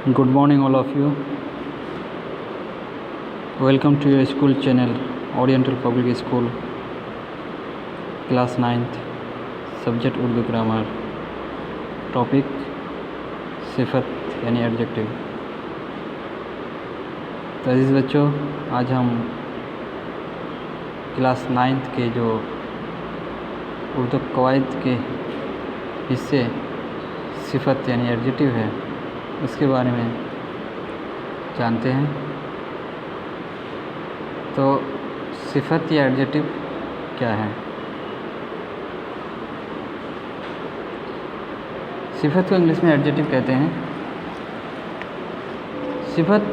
Good morning, all of you. Welcome to your school channel, Oriental Public School, Class 9th, Subject Urdu Grammar, Topic सिफत यानी adjective. तो अजीज़ बच्चों, आज हम class 9th के जो उर्दू कवायद के हिस्से सिफत यानी एडजेक्टिव है उसके बारे में जानते हैं। तो सिफत या एडजेक्टिव क्या है? सिफत को इंग्लिश में एडजेक्टिव कहते हैं। सिफत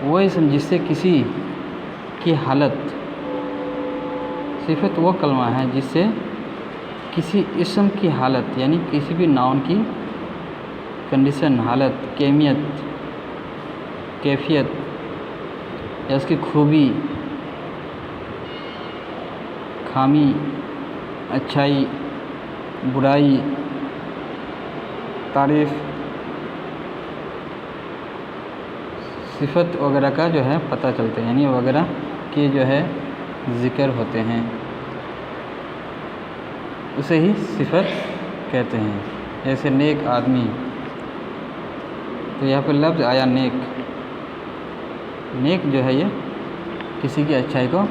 वो इसम जिससे किसी की हालत, सिफत वो कलमा है जिससे किसी इसम की हालत यानी किसी भी नाउन की कंडीशन, हालत, कैफियत या उसकी खूबी, खामी, अच्छाई, बुराई, तारीफ़, सिफत वगैरह का जो है पता चलते हैं, यानी वगैरह के जो है ज़िक्र होते हैं, उसे ही सिफत कहते हैं। जैसे नेक आदमी, तो यहाँ पर लफ्ज़ आया नेक। नेक जो है ये किसी की अच्छाई को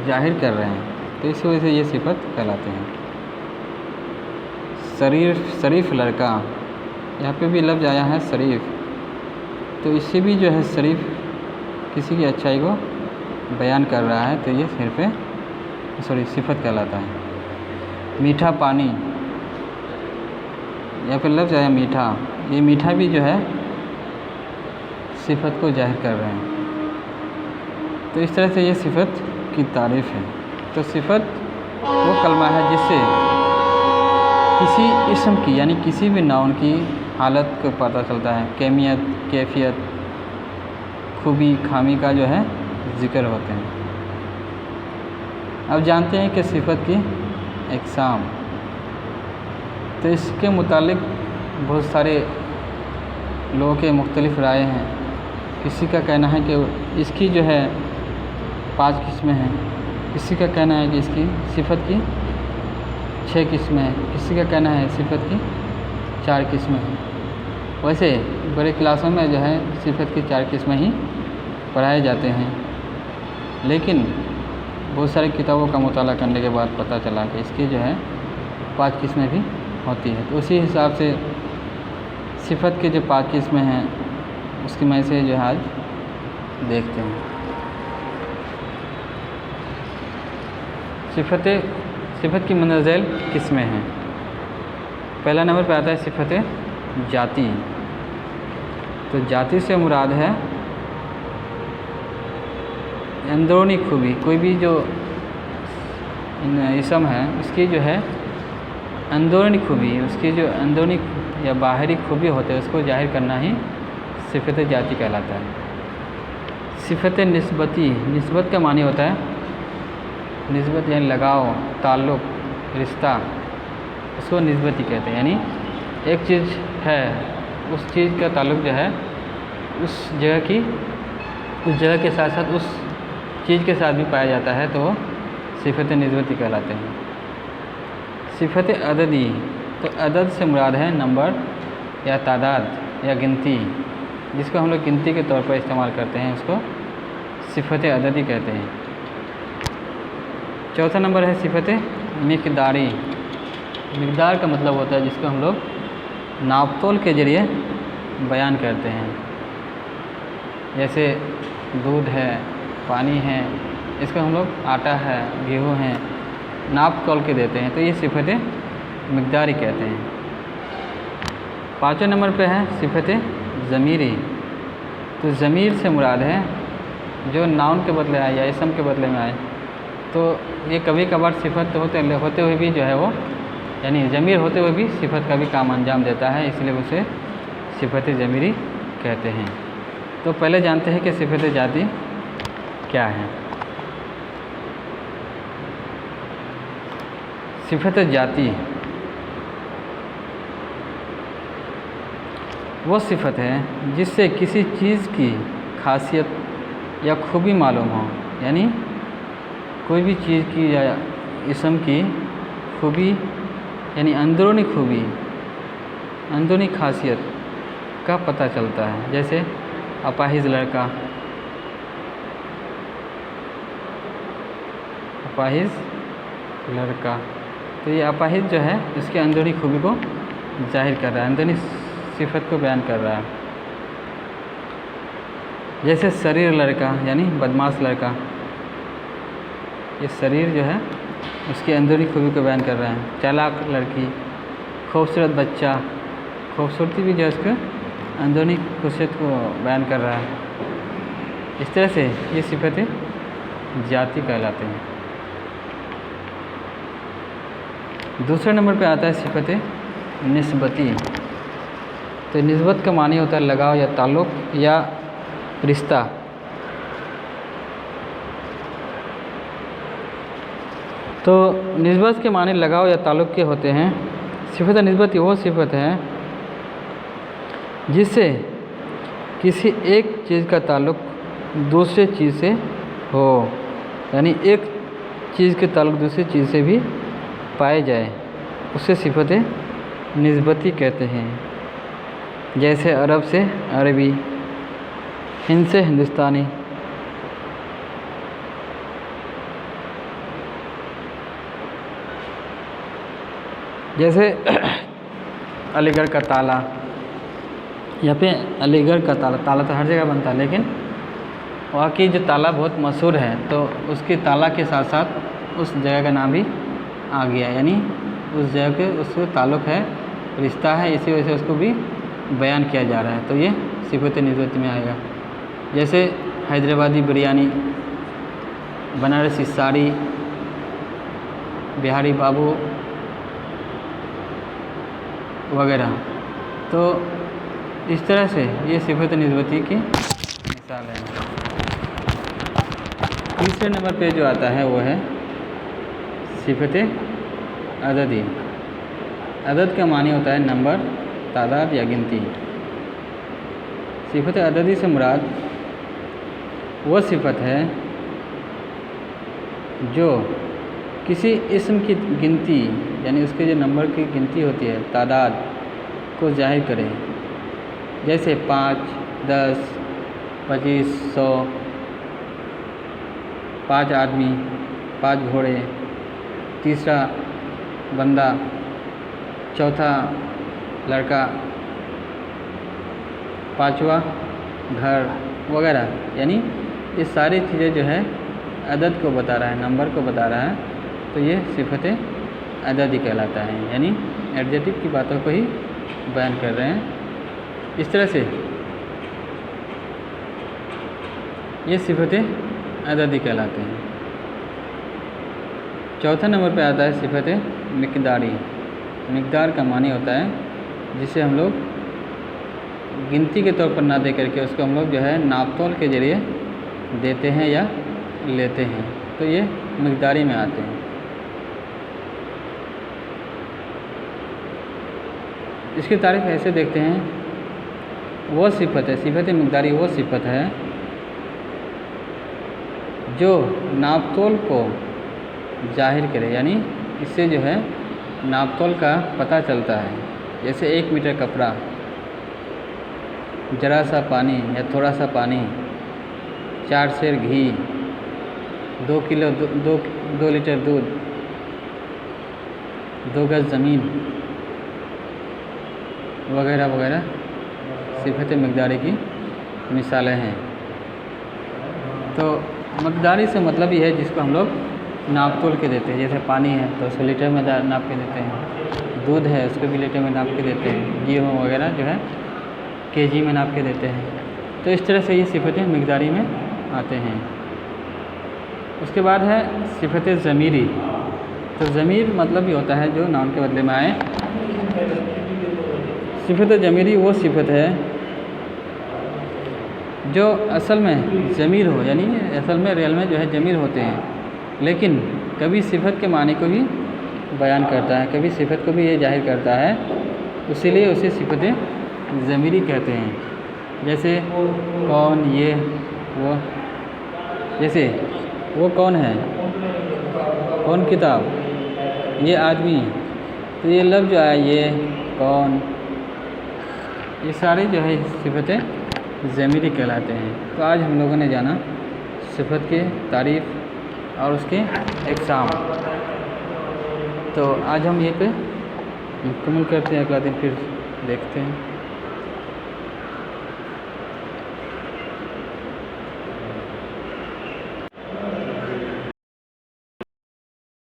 जाहिर कर रहे हैं, तो इस वजह से ये सिफत कहलाते हैं। शरीफ लड़का, यहाँ पे भी लफ्ज़ आया है शरीफ, तो इससे भी जो है शरीफ किसी की अच्छाई को बयान कर रहा है, तो ये सिफत कहलाता है। मीठा पानी, यहाँ पे लफ्ज़ आया मीठा, ये मीठा भी जो है सिफत को जाहिर कर रहे हैं। तो इस तरह से ये सिफत की तारीफ़ है। तो सिफत वो कलमा है जिससे किसी इस्म की यानी किसी भी नाउन की हालत को पता चलता है, कैफियत, खूबी, खामी का जो है ज़िक्र होते हैं। अब जानते हैं कि सिफत की इक़साम। तो इसके मुतालिक बहुत सारे लोगों के मुख्तलिफ़ राय हैं। किसी का कहना है कि इसकी जो है 5 किस्में हैं, किसी का कहना है कि इसकी सिफत की 6 किस्में हैं, किसी का कहना है सिफत की 4 किस्में हैं। वैसे बड़े क्लासों में जो है सिफत की 4 किस्में ही पढ़ाए जाते हैं, लेकिन बहुत सारी किताबों का मुताला करने के बाद पता चला कि इसकी जो है 5 किस्में भी होती है। तो उसी हिसाब से सिफत के जो 5 किस्में हैं उसकी मैं से जो है आज देखते हैं। सिफत की मंदरज़ैल किस्में हैं। पहला नंबर पे आता है सिफत जाती। तो जाति से मुराद है अंदरूनी खूबी, कोई भी जो इसम है उसकी जो है अंदरूनी खूबी, उसकी जो अंदरूनी या बाहरी खूबी होते हैं उसको जाहिर करना ही सिफत जाती कहलाता है। सिफत निस्बती, निस्बत का मानी होता है निस्बत यानी लगाव, ताल्लुक़, रिश्ता, उसको निस्बती कहते हैं। यानी एक चीज़ है, उस चीज़ का ताल्लुक़ जो है उस जगह के साथ साथ उस चीज़ के साथ भी पाया जाता है, तो वो सिफत निस्बती कहलाते हैं। सिफत अददी, तो अदद से मुराद है नंबर या तादाद या गिनती, जिसको हम लोग गिनती के तौर पर इस्तेमाल करते हैं, उसको सिफत अददी कहते हैं। चौथा नंबर है सिफत मिक़दारी। मिक़दार का मतलब होता है जिसको हम लोग नापतोल के ज़रिए बयान करते हैं। जैसे दूध है, पानी है, इसको हम लोग आटा है, गेहूँ है, नाप तोल के देते हैं, तो ये सिफत मिक़दारी कहते हैं। 5वें नंबर पे है सिफत ज़मीरी। तो ज़मीर से मुराद है जो नाउन के बदले आए या इसम के बदले में आए, तो ये कभी कभार सिफत होते हुए भी जो है वो, यानी ज़मीर होते हुए भी सिफत का भी काम अंजाम देता है, इसलिए उसे सिफत ज़मीरी कहते हैं। तो पहले जानते हैं कि सिफत जाती क्या है। सिफत जाती वो सिफत है जिससे किसी चीज़ की खासियत या खूबी मालूम हो, यानी कोई भी चीज़ की या इसम की खूबी यानी अंदरूनी खूबी, अंदरूनी खासियत का पता चलता है। जैसे अपाहिज लड़का, अपाहिज लड़का, तो ये अपाहिज जो है इसके अंदरूनी खूबी को जाहिर कर रहा है, अंदरूनी सिफत को बयान कर रहा है। जैसे शरीर लड़का यानी बदमाश लड़का, ये शरीर जो है उसकी अंदरूनी खूबी को बयान कर रहा है। चालाक लड़की, खूबसूरत बच्चा, खूबसूरती भी जो है उसके अंदरूनी खूबसूरत को बयान कर रहा है। इस तरह से ये सिफतें जाति कहलाते हैं। दूसरे नंबर पे आता है सिफतें निस्बती। तो निस्बत का मानी होता है लगाव या ताल्लुक़ या रिश्ता। तो निस्बत के मानी लगाव या ताल्लुक़ के होते हैं। सिफत निस्बती वो सिफत है जिससे किसी एक चीज़ का ताल्लुक़ दूसरे चीज़ से हो, यानी एक चीज़ के ताल्लुक़ दूसरी चीज़ से भी पाए जाए, उसे सिफतें निस्बती कहते हैं। जैसे अरब से अरबी, हिंद से हिंदुस्तानी, जैसे अलीगढ़ का ताला, यहाँ पे अलीगढ़ का ताला, ताला तो हर जगह बनता है लेकिन वहाँ की जो ताला बहुत मशहूर है, तो उसके ताला के साथ साथ उस जगह का नाम भी आ गया, यानी उस जगह के उसको ताल्लुक़ है, रिश्ता है, इसी वजह से उसको भी बयान किया जा रहा है। तो ये सिफत निस्बती में आएगा। जैसे हैदराबादी बिरयानी, बनारसी साड़ी, बिहारी बाबू वगैरह। तो इस तरह से ये सिफत निस्बती की मिसाल है। तीसरे नंबर पे जो आता है वो है सिफत अददी। अदद का मानी होता है नंबर, तादाद या गिनती। सिफत अददी से मुराद वो सिफत है जो किसी इस्म की गिनती यानी उसके जो नंबर की गिनती होती है, तादाद को जाहिर करे। जैसे 5, 10, 25, 100, 5 आदमी, 5 घोड़े, तीसरा बंदा, चौथा लड़का, पांचवा घर वगैरह। यानी ये सारी चीज़ें जो है अदद को बता रहा है, नंबर को बता रहा है। तो ये सिफतें अददी कहलाता है, यानी एडजेक्टिव की बातों को ही बयान कर रहे हैं। इस तरह से ये सिफतें अददी कहलाते हैं। चौथा नंबर पे आता है सिफत मिक़दारी। मिक़दार का मानी होता है जिसे हम लोग गिनती के तौर पर ना दे करके उसको हम लोग जो है नापतोल के ज़रिए देते हैं या लेते हैं, तो ये मिक़दारी में आते हैं। इसकी तारीफ़ ऐसे देखते हैं, वो सिफत है, सिफत मिक़दारी वो सिफत है जो नापतोल को जाहिर करे, यानी इससे जो है नापतोल का पता चलता है। जैसे 1 मीटर कपड़ा, ज़रा सा पानी या थोड़ा सा पानी, 4 सेर घी, 2 किलो 2 लीटर दूध, 2 गज ज़मीन वगैरह वगैरह सिफत मिक़दारी की मिसालें हैं। तो मिक़दारी से मतलब ये है जिसको हम लोग नाप तोल के देते हैं। जैसे पानी है तो उसको लीटर में नाप के देते हैं, दूध है उसको भी लीटर में नाप के देते हैं, गेहूँ वगैरह जो है केजी में नाप के देते हैं। तो इस तरह से ये सिफतें मिक़दारी में आते हैं। उसके बाद है सिफत ज़मीरी। तो ज़मीर मतलब ये होता है जो नाउन के बदले में आए। सिफत ज़मीरी वो सिफत है जो असल में ज़मीर हो, यानी असल में रियल में जो है ज़मीर होते हैं, लेकिन कभी सिफत के मानी को भी बयान करता है, कभी सिफत को भी ये जाहिर करता है, इसीलिए उसे सिफत ज़मीरी कहते हैं। जैसे कौन, ये, वो। जैसे वो कौन है, कौन किताब, ये आदमी। तो ये लफ्ज़ जो आया ये, कौन, ये सारे जो है सिफ़तें ज़मीरी कहलाते हैं। तो आज हम लोगों ने जाना सिफ़त के तारीफ़ और उसके इक़साम। तो आज हम ये पे मुकम्मल करते हैं, अगला दिन फिर देखते हैं।